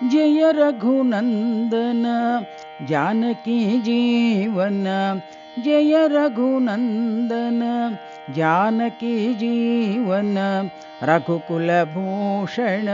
जय रघुनंदन जानकी जीवन, जय रघुनंदन जानकी जीवन, रघुकुल भूषण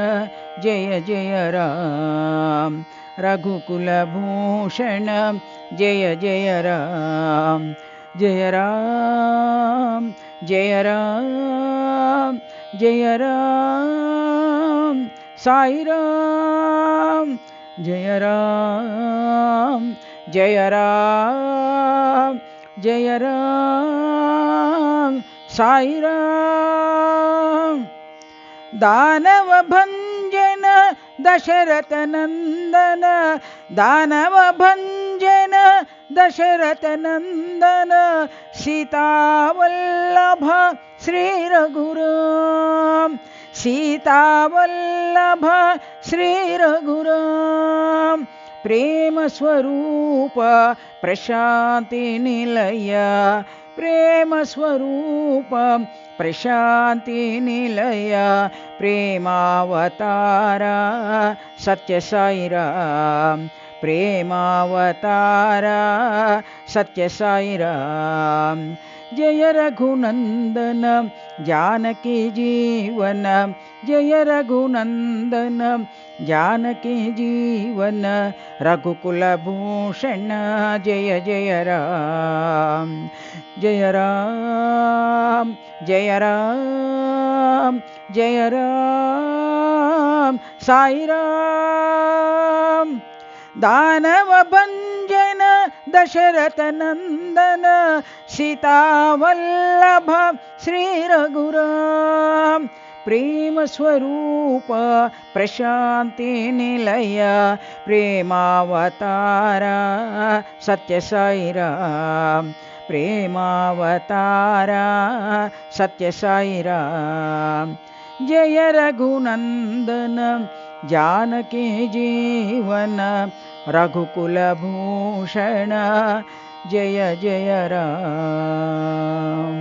जय जय राम, रघुकुल भूषण जय जय राम, जय राम जय राम जय राम, साई राम जय राम जय राम जय राम, साई राम। दानव भंजन दशरथ नंदन, दानव भंजन दशरथ नंदन, सीता वल्लभ श्री रघुराम, सीता वल्लभ श्री रघुराम, प्रेम स्वरूप प्रशांति निलय, प्रेम स्वरूप प्रशांति निलय, प्रेमावतारा सत्य साई राम, प्रेमावतारा सत्य साई राम। जय रघुनंदन जानकी जीवन, जय रघुनंदन जानकी जीवन, रघुकुल भूषण जय जय राम, जय राम जय राम जय राम, साई राम। दानव भंजन दशरथ नंदन, सीता वल्लभ श्री रघुराम, प्रेम स्वरूप प्रशांति निलय, प्रेमावतारा सत्य साई राम, प्रेमावतारा सत्य साई राम। जय रघुनंदन जानकी जीवन, रघुकुल भूषण जय जय राम।